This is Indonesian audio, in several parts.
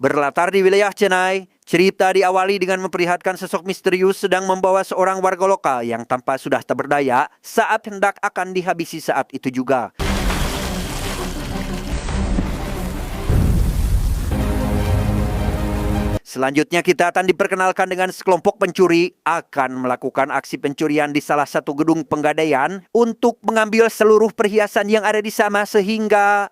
Berlatar di wilayah Chennai, cerita diawali dengan memperlihatkan sosok misterius sedang membawa seorang warga lokal yang tanpa sudah tak berdaya saat hendak akan dihabisi saat itu juga. Selanjutnya kita akan diperkenalkan dengan sekelompok pencuri akan melakukan aksi pencurian di salah satu gedung penggadaian untuk mengambil seluruh perhiasan yang ada di sana sehingga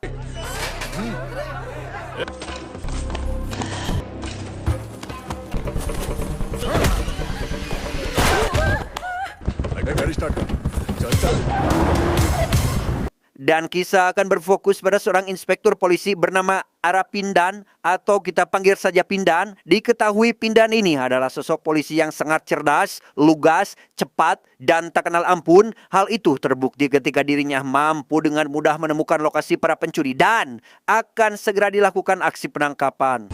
dan kisah akan berfokus pada seorang inspektur polisi bernama Arapindan atau kita panggil saja Pindan. Diketahui Pindan ini adalah sosok polisi yang sangat cerdas, lugas, cepat, dan tak kenal ampun. Hal itu terbukti ketika dirinya mampu dengan mudah menemukan lokasi para pencuri dan akan segera dilakukan aksi penangkapan.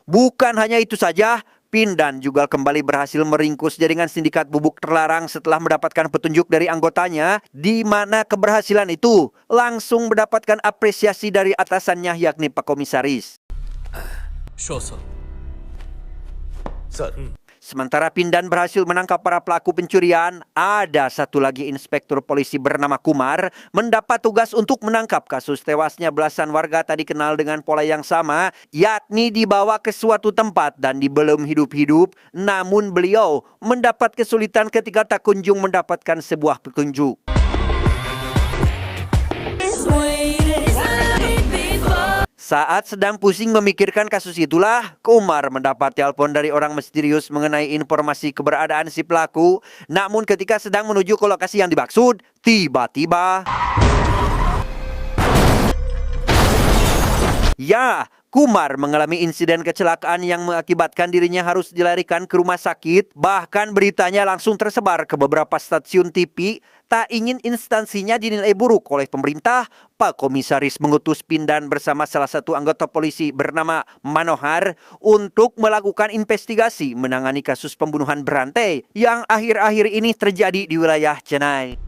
Bukan hanya itu saja, Pindan juga kembali berhasil meringkus jaringan sindikat bubuk terlarang setelah mendapatkan petunjuk dari anggotanya, di mana keberhasilan itu langsung mendapatkan apresiasi dari atasannya yakni Pak Komisaris. Sementara Pindan berhasil menangkap para pelaku pencurian, ada satu lagi inspektur polisi bernama Kumar mendapat tugas untuk menangkap kasus tewasnya belasan warga tadi kenal dengan pola yang sama, yakni dibawa ke suatu tempat dan dibelem hidup-hidup, namun beliau mendapat kesulitan ketika tak kunjung mendapatkan sebuah petunjuk. Saat sedang pusing memikirkan kasus itulah, Kumar mendapat telepon dari orang misterius mengenai informasi keberadaan si pelaku. Namun ketika sedang menuju ke lokasi yang dimaksud, tiba-tiba Kumar mengalami insiden kecelakaan yang mengakibatkan dirinya harus dilarikan ke rumah sakit. Bahkan beritanya langsung tersebar ke beberapa stasiun TV. Tak ingin instansinya dinilai buruk oleh pemerintah, Pak Komisaris mengutus Pindan bersama salah satu anggota polisi bernama Manohar untuk melakukan investigasi menangani kasus pembunuhan berantai yang akhir-akhir ini terjadi di wilayah Chennai.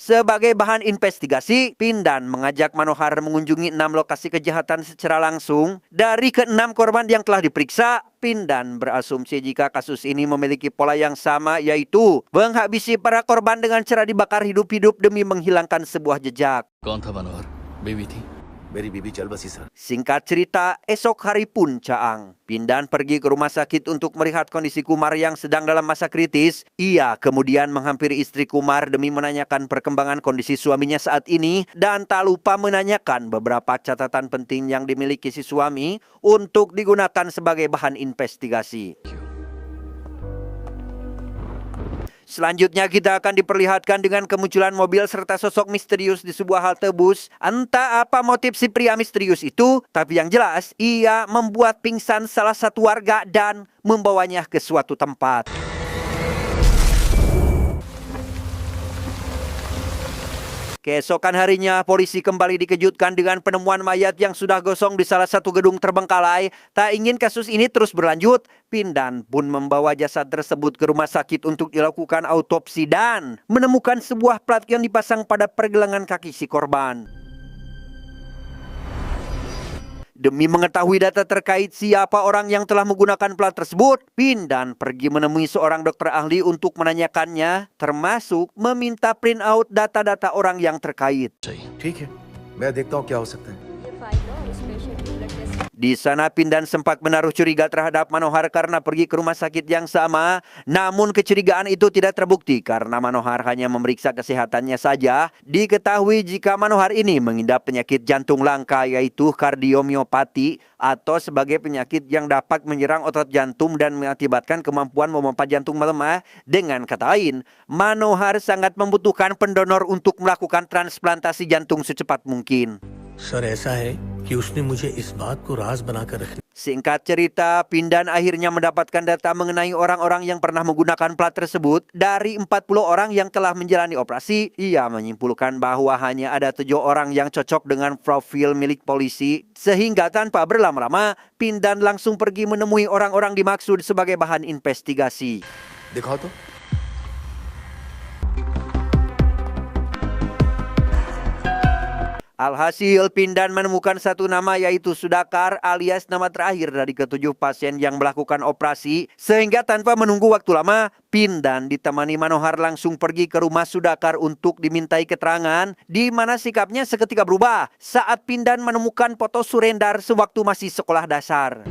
Sebagai bahan investigasi, Pindan mengajak Manohar mengunjungi 6 lokasi kejahatan secara langsung. Dari ke-6 korban yang telah diperiksa, Pindan berasumsi jika kasus ini memiliki pola yang sama, yaitu menghabisi para korban dengan cara dibakar hidup-hidup demi menghilangkan sebuah jejak. Singkat cerita, esok hari pun Caang, Pindan pergi ke rumah sakit untuk melihat kondisi Kumar yang sedang dalam masa kritis. Ia kemudian menghampiri istri Kumar demi menanyakan perkembangan kondisi suaminya saat ini dan tak lupa menanyakan beberapa catatan penting yang dimiliki si suami untuk digunakan sebagai bahan investigasi. Selanjutnya kita akan diperlihatkan dengan kemunculan mobil serta sosok misterius di sebuah halte bus. Entah apa motif si pria misterius itu, tapi yang jelas ia membuat pingsan salah satu warga dan membawanya ke suatu tempat. Keesokan harinya, polisi kembali dikejutkan dengan penemuan mayat yang sudah gosong di salah satu gedung terbengkalai. Tak ingin kasus ini terus berlanjut, Pindan pun membawa jasad tersebut ke rumah sakit untuk dilakukan autopsi dan menemukan sebuah plat yang dipasang pada pergelangan kaki si korban. Demi mengetahui data terkait siapa orang yang telah menggunakan plat tersebut, Pindan pergi menemui seorang dokter ahli untuk menanyakannya, termasuk meminta print out data-data orang yang terkait. Di sana Pindan sempat menaruh curiga terhadap Manohar karena pergi ke rumah sakit yang sama. Namun kecurigaan itu tidak terbukti karena Manohar hanya memeriksa kesehatannya saja. Diketahui jika Manohar ini mengidap penyakit jantung langka yaitu kardiomiopati atau sebagai penyakit yang dapat menyerang otot jantung dan mengakibatkan kemampuan memompa jantung melemah. Dengan kata lain, Manohar sangat membutuhkan pendonor untuk melakukan transplantasi jantung secepat mungkin. Singkat cerita, Pindan akhirnya mendapatkan data mengenai orang-orang yang pernah menggunakan plat tersebut. Dari 40 orang yang telah menjalani operasi, ia menyimpulkan bahwa hanya ada 7 orang yang cocok dengan profil milik polisi. Sehingga tanpa berlama-lama, Pindan langsung pergi menemui orang-orang dimaksud sebagai bahan investigasi. दिखाओ तो। Alhasil, Pindan menemukan satu nama yaitu Sudakar alias nama terakhir dari ketujuh pasien yang melakukan operasi. Sehingga tanpa menunggu waktu lama, Pindan ditemani Manohar langsung pergi ke rumah Sudakar untuk dimintai keterangan, di mana sikapnya seketika berubah saat Pindan menemukan foto Surendar sewaktu masih sekolah dasar.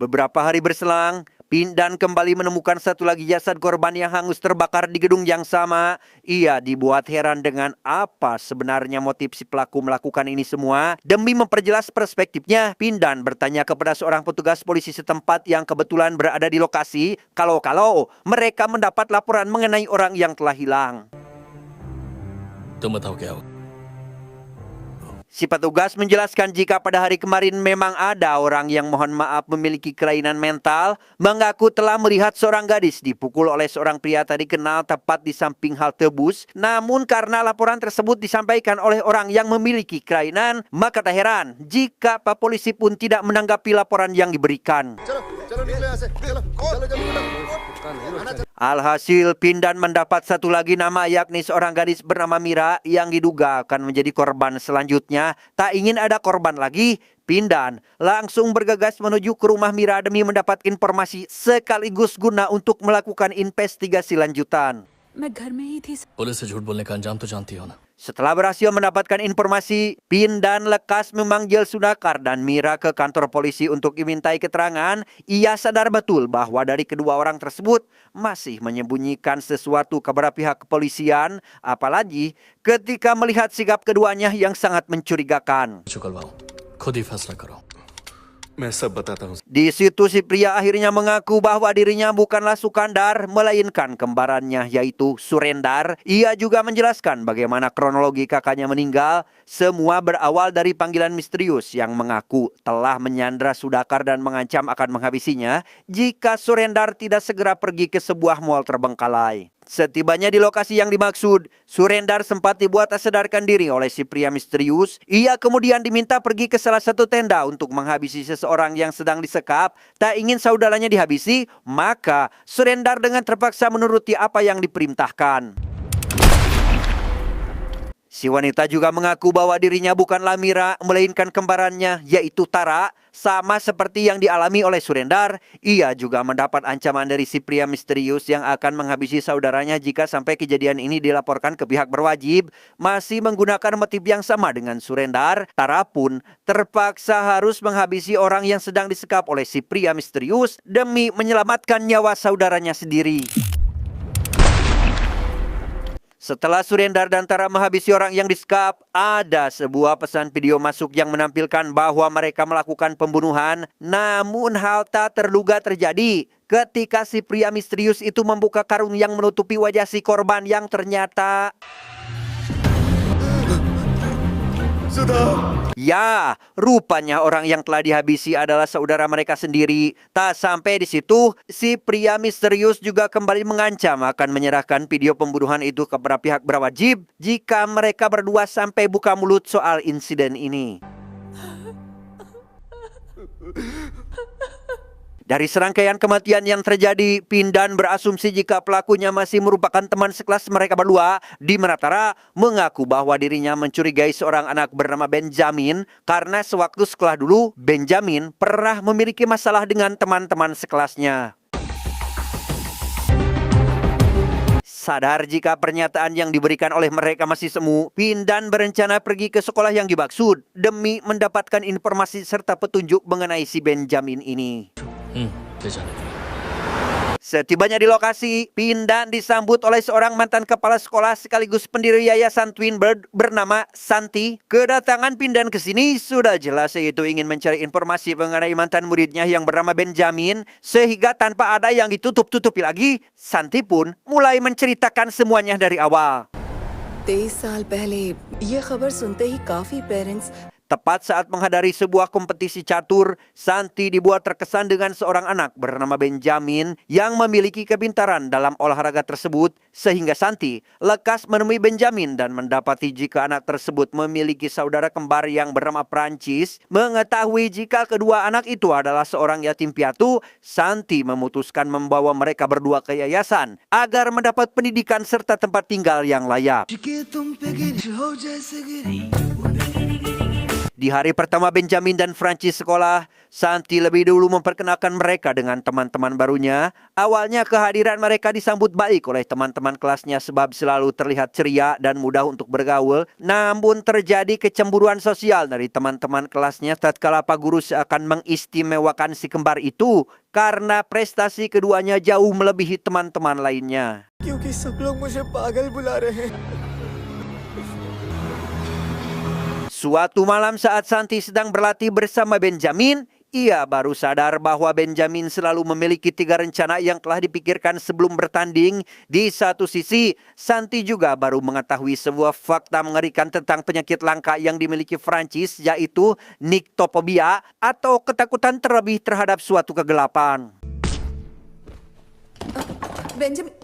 Beberapa hari berselang, Pindan kembali menemukan satu lagi jasad korban yang hangus terbakar di gedung yang sama. Ia dibuat heran dengan apa sebenarnya motif si pelaku melakukan ini semua. Demi memperjelas perspektifnya, Pindan bertanya kepada seorang petugas polisi setempat yang kebetulan berada di lokasi, kalau mereka mendapat laporan mengenai orang yang telah hilang. तुम बताओ क्या हुआ? Si petugas menjelaskan jika pada hari kemarin memang ada orang yang mohon maaf memiliki kelainan mental, mengaku telah melihat seorang gadis dipukul oleh seorang pria tak dikenal tepat di samping halte bus. Namun karena laporan tersebut disampaikan oleh orang yang memiliki kelainan, maka tak heran jika Pak Polisi pun tidak menanggapi laporan yang diberikan. Alhasil, Pindan mendapat satu lagi nama, yakni seorang gadis bernama Mira yang diduga akan menjadi korban selanjutnya. Tak ingin ada korban lagi, Pindan langsung bergegas menuju ke rumah Mira demi mendapat informasi sekaligus guna untuk melakukan investigasi lanjutan. Police से झूठ बोलने का अंजाम तो जानती हो ना? Setelah berhasil mendapatkan informasi, Pindan lekas memanggil Sudakar dan Mira ke kantor polisi untuk dimintai keterangan. Ia sadar betul bahwa dari kedua orang tersebut masih menyembunyikan sesuatu kepada pihak kepolisian, apalagi ketika melihat sikap keduanya yang sangat mencurigakan. शुक्लवाओ, खुद ही फैसला करो। मैं सब बताता हूँ। Di situ si pria akhirnya mengaku bahwa dirinya bukanlah Sukandar, melainkan kembarannya yaitu Surendar. Ia juga menjelaskan bagaimana kronologi kakaknya meninggal. Semua berawal dari panggilan misterius yang mengaku telah menyandra Sudakar dan mengancam akan menghabisinya jika Surendar tidak segera pergi ke sebuah mal terbengkalai. Setibanya di lokasi yang dimaksud, Surendar sempat dibuat tak sadarkan diri oleh si pria misterius. Ia kemudian diminta pergi ke salah satu tenda untuk menghabisi seseorang yang sedang disekap. Tak ingin saudaranya dihabisi, maka Surendar dengan terpaksa menuruti apa yang diperintahkan. Si wanita juga mengaku bahwa dirinya bukanlah Mira, melainkan kembarannya, yaitu Tara. Sama seperti yang dialami oleh Surendar, ia juga mendapat ancaman dari si pria misterius yang akan menghabisi saudaranya jika sampai kejadian ini dilaporkan ke pihak berwajib. Masih menggunakan motif yang sama dengan Surendar, Tara pun terpaksa harus menghabisi orang yang sedang disekap oleh si pria misterius demi menyelamatkan nyawa saudaranya sendiri. Setelah Surendar dan Tara menghabisi orang yang disekap, ada sebuah pesan video masuk yang menampilkan bahwa mereka melakukan pembunuhan. Namun hal tak terduga terjadi ketika si pria misterius itu membuka karung yang menutupi wajah si korban yang ternyata... Ya, rupanya orang yang telah dihabisi adalah saudara mereka sendiri. Tak sampai di situ, si pria misterius juga kembali mengancam akan menyerahkan video pembunuhan itu kepada pihak berwajib jika mereka berdua sampai buka mulut soal insiden ini. Dari serangkaian kematian yang terjadi, Pindan berasumsi jika pelakunya masih merupakan teman sekelas mereka berdua, di mana Tara mengaku bahwa dirinya mencurigai seorang anak bernama Benjamin karena sewaktu sekolah dulu, Benjamin pernah memiliki masalah dengan teman-teman sekelasnya. Sadar jika pernyataan yang diberikan oleh mereka masih semu, Pindan berencana pergi ke sekolah yang dimaksud demi mendapatkan informasi serta petunjuk mengenai si Benjamin ini. Setibanya di lokasi, Pindan disambut oleh seorang mantan kepala sekolah sekaligus pendiri yayasan Twin Bird bernama Santi. Kedatangan Pindan ke sini sudah jelas yaitu ingin mencari informasi mengenai mantan muridnya yang bernama Benjamin, sehingga tanpa ada yang ditutup-tutupi lagi, Santi pun mulai menceritakan semuanya dari awal. 23 साल पहले ये खबर सुनते ही काफी parents Tepat saat menghadiri sebuah kompetisi catur, Santi dibuat terkesan dengan seorang anak bernama Benjamin yang memiliki kepintaran dalam olahraga tersebut, sehingga Santi lekas menemui Benjamin dan mendapati jika anak tersebut memiliki saudara kembar yang bernama Prancis. Mengetahui jika kedua anak itu adalah seorang yatim piatu, Santi memutuskan membawa mereka berdua ke yayasan agar mendapat pendidikan serta tempat tinggal yang layak. Di hari pertama Benjamin dan Francis sekolah, Santi lebih dulu memperkenalkan mereka dengan teman-teman barunya. Awalnya kehadiran mereka disambut baik oleh teman-teman kelasnya sebab selalu terlihat ceria dan mudah untuk bergaul. Namun terjadi kecemburuan sosial dari teman-teman kelasnya tatkala Pak Guru seakan mengistimewakan si kembar itu karena prestasi keduanya jauh melebihi teman-teman lainnya. क्योंकि सब लोग मुझे पागल बुला रहे हैं। Suatu malam saat Santi sedang berlatih bersama Benjamin, ia baru sadar bahwa Benjamin selalu memiliki 3 rencana yang telah dipikirkan sebelum bertanding. Di satu sisi, Santi juga baru mengetahui sebuah fakta mengerikan tentang penyakit langka yang dimiliki Francis, yaitu nyctophobia atau ketakutan terlebih terhadap suatu kegelapan. Benjamin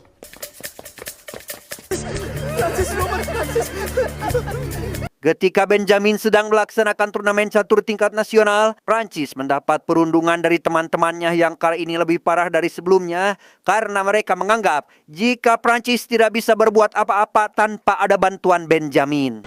Ketika Benjamin sedang melaksanakan turnamen catur tingkat nasional, Prancis mendapat perundungan dari teman-temannya yang kali ini lebih parah dari sebelumnya karena mereka menganggap jika Prancis tidak bisa berbuat apa-apa tanpa ada bantuan Benjamin.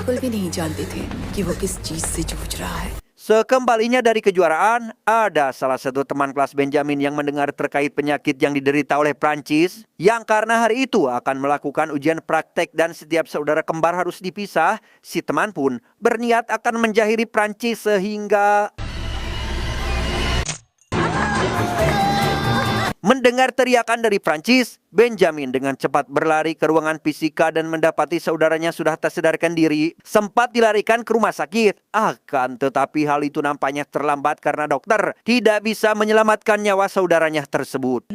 बिल्कुल भी नहीं जानते थे कि वो किस चीज से जूझ रहा है। Sekembalinya dari kejuaraan, ada salah satu teman kelas Benjamin yang mendengar terkait penyakit yang diderita oleh Prancis, yang karena hari itu akan melakukan ujian praktek dan setiap saudara kembar harus dipisah. Si teman pun berniat akan menjahili Prancis sehingga mendengar teriakan dari Prancis, Benjamin dengan cepat berlari ke ruangan fisika dan mendapati saudaranya sudah tak sadarkan diri. Sempat dilarikan ke rumah sakit. Akan tetapi hal itu nampaknya terlambat karena dokter tidak bisa menyelamatkan nyawa saudaranya tersebut.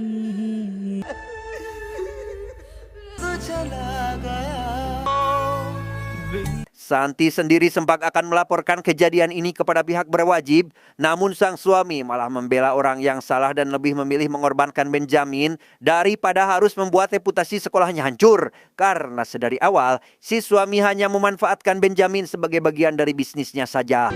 Santi sendiri sempat akan melaporkan kejadian ini kepada pihak berwajib, namun sang suami malah membela orang yang salah dan lebih memilih mengorbankan Benjamin daripada harus membuat reputasi sekolahnya hancur. Karena sedari awal, si suami hanya memanfaatkan Benjamin sebagai bagian dari bisnisnya saja.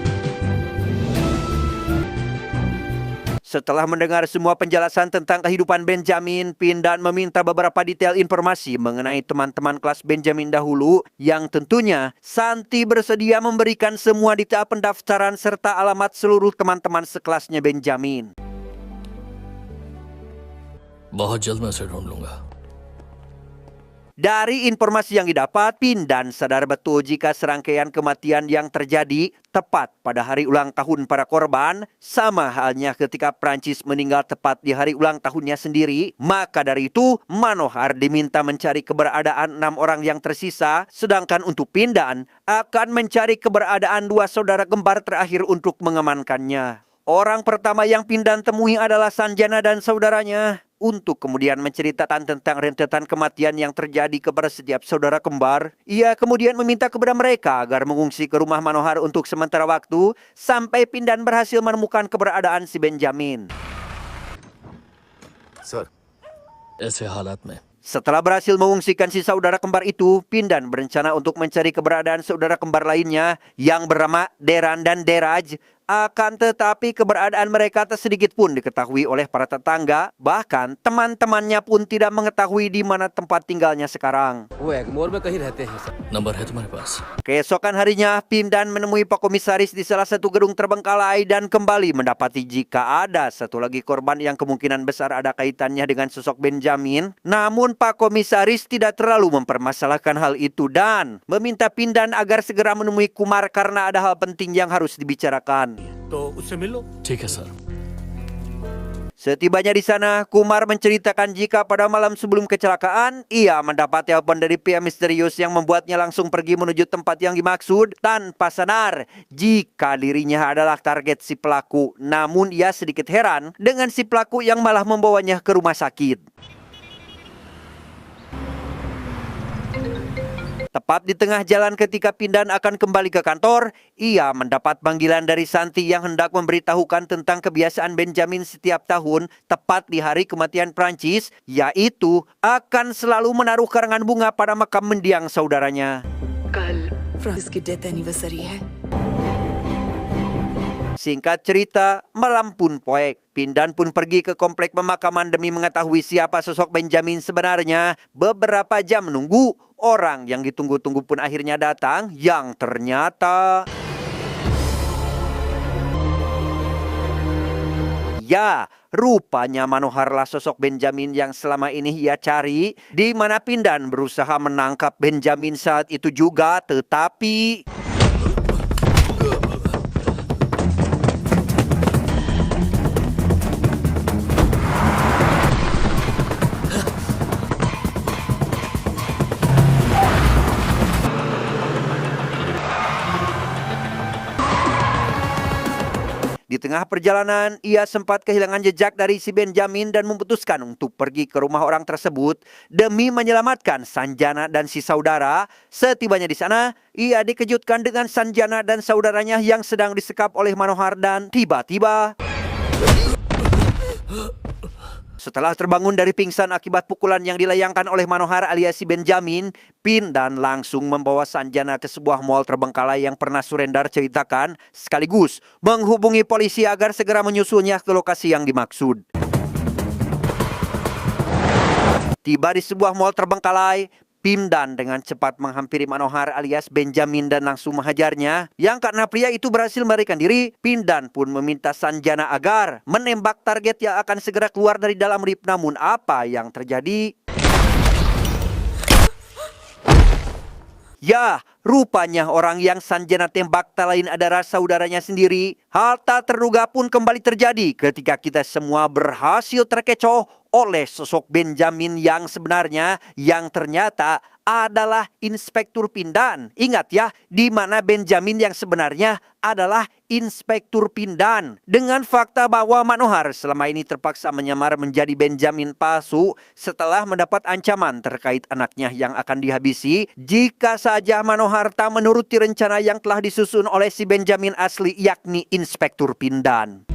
Setelah mendengar semua penjelasan tentang kehidupan Benjamin, Pindan meminta beberapa detail informasi mengenai teman-teman kelas Benjamin dahulu, yang tentunya Santi bersedia memberikan semua detail pendaftaran serta alamat seluruh teman-teman sekelasnya Benjamin. बहुत जल्द मैं उसे ढूंढ लूंगा। Dari informasi yang didapat, Pindan sadar betul jika serangkaian kematian yang terjadi tepat pada hari ulang tahun para korban, sama halnya ketika Prancis meninggal tepat di hari ulang tahunnya sendiri. Maka dari itu, Manohar diminta mencari keberadaan 6 orang yang tersisa, sedangkan untuk Pindan akan mencari keberadaan 2 saudara kembar terakhir untuk mengamankannya. Orang pertama yang Pindan temui adalah Sanjana dan saudaranya, untuk kemudian menceritakan tentang rentetan kematian yang terjadi kepada setiap saudara kembar. Ia kemudian meminta kepada mereka agar mengungsi ke rumah Manohar untuk sementara waktu sampai Pindan berhasil menemukan keberadaan si Benjamin. Sir ऐसे हालात में Setelah berhasil mengungsikan si saudara kembar itu, Pindan berencana untuk mencari keberadaan saudara kembar lainnya yang bernama Deran dan Deraj. Akan tetapi keberadaan mereka tak sedikit pun diketahui oleh para tetangga. Bahkan teman-temannya pun tidak mengetahui di mana tempat tinggalnya sekarang. वो एगमोर में कहीं रहते हैं sir. Number है तुम्हारे पास? Keesokan harinya, Pindan menemui Pak Komisaris di salah satu gedung terbengkalai dan kembali mendapati jika ada satu lagi korban yang kemungkinan besar ada kaitannya dengan sosok Benjamin. Namun Pak Komisaris tidak terlalu mempermasalahkan hal itu dan meminta Pindan agar segera menemui Kumar karena ada hal penting yang harus dibicarakan. तो उससे मिल लो। ठीक है sir. Setibanya di sana, Kumar menceritakan jika pada malam sebelum kecelakaan, ia mendapat telepon dari pria misterius yang membuatnya langsung pergi menuju tempat yang dimaksud tanpa sadar jika dirinya adalah target si pelaku. Namun ia sedikit heran dengan si pelaku yang malah membawanya ke rumah sakit. Tepat di tengah jalan ketika Pindan akan kembali ke kantor, ia mendapat panggilan dari Santi yang hendak memberitahukan tentang kebiasaan Benjamin setiap tahun tepat di hari kematian Prancis, yaitu akan selalu menaruh karangan bunga pada makam mendiang saudaranya. कल फ्रांसिस की death anniversary है। Singkat cerita, malam pun poek. Pindan pun pergi ke komplek pemakaman demi mengetahui siapa sosok Benjamin sebenarnya. Beberapa jam menunggu, orang yang ditunggu-tunggu pun akhirnya datang, yang ternyata... Ya, rupanya Manoharlah sosok Benjamin yang selama ini ia cari, di mana Pindan berusaha menangkap Benjamin saat itu juga, tetapi... Di tengah perjalanan, ia sempat kehilangan jejak dari si Benjamin dan memutuskan untuk pergi ke rumah orang tersebut demi menyelamatkan Sanjana dan si saudara. Setibanya di sana, ia dikejutkan dengan Sanjana dan saudaranya yang sedang disekap oleh Manohar dan tiba-tiba... Setelah terbangun dari pingsan akibat pukulan yang dilayangkan oleh Manohar alias si Benjamin, Pindan langsung membawa Sanjana ke sebuah mal terbengkalai yang pernah Surendar ceritakan, sekaligus menghubungi polisi agar segera menyusulnya ke lokasi yang dimaksud. Tiba di sebuah mal terbengkalai, Pindan dengan cepat menghampiri Manohar alias Benjamin dan langsung menghajarnya. Yang karena pria itu berhasil melarikan diri, Pindan pun meminta Sanjana agar menembak target yang akan segera keluar dari dalam lift. Namun apa yang terjadi? Ya, rupanya orang yang Sanjana tembak tak lain adalah saudaranya sendiri. Hal tak terduga pun kembali terjadi ketika kita semua berhasil terkecoh oleh sosok Benjamin yang sebenarnya, yang ternyata adalah Inspektur Pindan. Ingat ya, di mana Benjamin yang sebenarnya adalah Inspektur Pindan. Dengan fakta bahwa Manohar selama ini terpaksa menyamar menjadi Benjamin palsu setelah mendapat ancaman terkait anaknya yang akan dihabisi jika saja Manohar tak menuruti rencana yang telah disusun oleh si Benjamin asli, yakni Inspektur Pindan.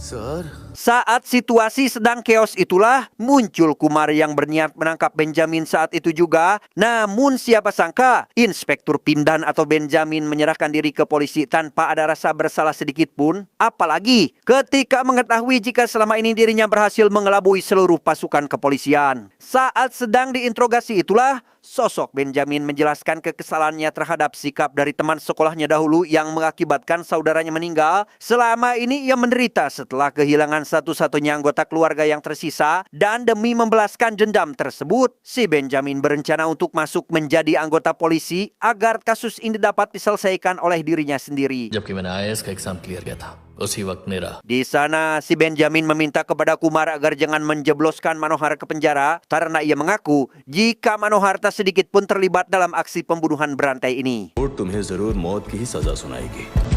Sir Saat situasi sedang keos itulah muncul Kumar yang berniat menangkap Benjamin saat itu juga. Namun siapa sangka Inspektur Pindan atau Benjamin menyerahkan diri ke polisi tanpa ada rasa bersalah sedikit pun. Apalagi ketika mengetahui jika selama ini dirinya berhasil mengelabui seluruh pasukan kepolisian. Saat sedang diinterogasi itulah sosok Benjamin menjelaskan kekesalannya terhadap sikap dari teman sekolahnya dahulu yang mengakibatkan saudaranya meninggal. Selama ini ia menderita setelah kehilangan satu-satunya anggota keluarga yang tersisa, dan demi membalaskan dendam tersebut, si Benjamin berencana untuk masuk menjadi anggota polisi agar kasus ini dapat diselesaikan oleh dirinya sendiri. जबकि मैंने आईएएस का exam clear किया था उसी वक्त मेरा Di sana, si Benjamin meminta kepada Kumar agar jangan menjebloskan Manohar ke penjara karena ia mengaku jika Manohar tak sedikit pun terlibat dalam aksi pembunuhan berantai ini. Court तुम्हें जरूर मौत की ही सजा सुनाएगी।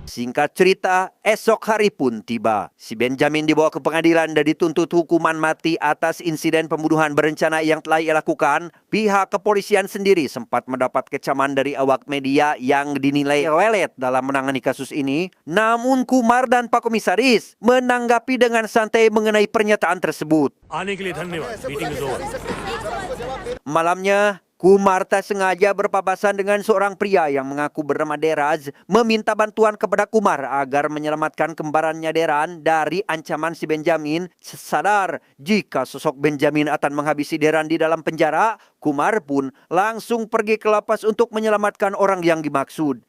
Singkat cerita, esok hari pun tiba. Si Benjamin dibawa ke pengadilan dan dituntut hukuman mati atas insiden pembunuhan berencana yang telah ia lakukan. Pihak kepolisian sendiri sempat mendapat kecaman dari awak media yang dinilai lelet dalam menangani kasus ini. Namun Kumar dan Pak Komisaris menanggapi dengan santai mengenai pernyataan tersebut. आने के लिए धन्यवाद। Meeting is over. Malamnya, Kumar tak sengaja berpapasan dengan seorang pria yang mengaku bernama Deraz, meminta bantuan kepada Kumar agar menyelamatkan kembarannya Deran dari ancaman si Benjamin. Sadar jika sosok Benjamin akan menghabisi Deran di dalam penjara, Kumar pun langsung pergi ke lapas untuk menyelamatkan orang yang dimaksud.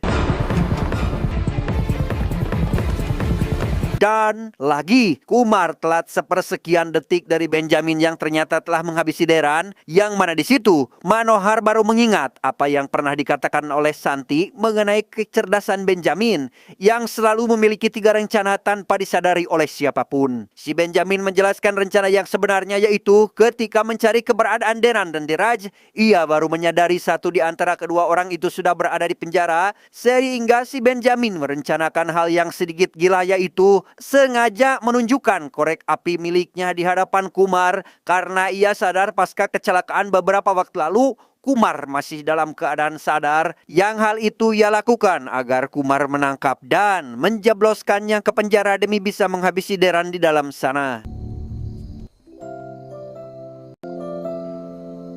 Dan lagi, Kumar telat sepersekian detik dari Benjamin yang ternyata telah menghabisi Deran, yang mana di situ Manohar baru mengingat apa yang pernah dikatakan oleh Santi mengenai kecerdasan Benjamin yang selalu memiliki 3 rencana tanpa disadari oleh siapapun. Si Benjamin menjelaskan rencana yang sebenarnya, yaitu ketika mencari keberadaan Deran dan Deraj, ia baru menyadari satu di antara kedua orang itu sudah berada di penjara, sehingga si Benjamin merencanakan hal yang sedikit gila, yaitu sengaja menunjukkan korek api miliknya di hadapan Kumar karena ia sadar pasca kecelakaan beberapa waktu lalu Kumar masih dalam keadaan sadar, yang hal itu ia lakukan agar Kumar menangkap dan menjebloskannya ke penjara demi bisa menghabisi Deran di dalam sana.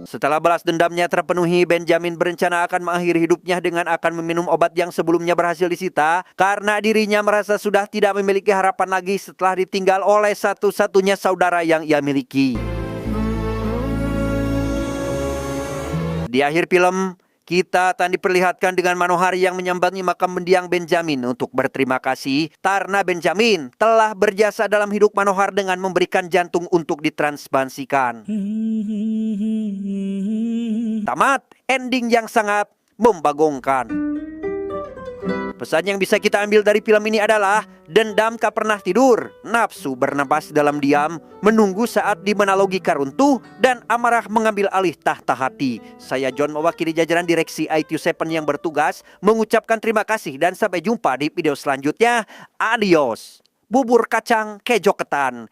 Setelah balas dendamnya terpenuhi, Benjamin berencana akan mengakhiri hidupnya dengan akan meminum obat yang sebelumnya berhasil disita karena dirinya merasa sudah tidak memiliki harapan lagi setelah ditinggal oleh satu-satunya saudara yang ia miliki. Di akhir film, kita akan diperlihatkan dengan Manohar yang menyambangi makam mendiang Benjamin untuk berterima kasih karena Benjamin telah berjasa dalam hidup Manohar dengan memberikan jantung untuk ditransplantasikan. Tamat, ending yang sangat membagongkan. Pesan yang bisa kita ambil dari film ini adalah dendam tak pernah tidur, nafsu bernapas dalam diam, menunggu saat di mana logika runtuh, dan amarah mengambil alih tahta hati. Saya John mewakili jajaran direksi IQ7 yang bertugas mengucapkan terima kasih dan sampai jumpa di video selanjutnya. Adios. Bubur kacang kejo ketan.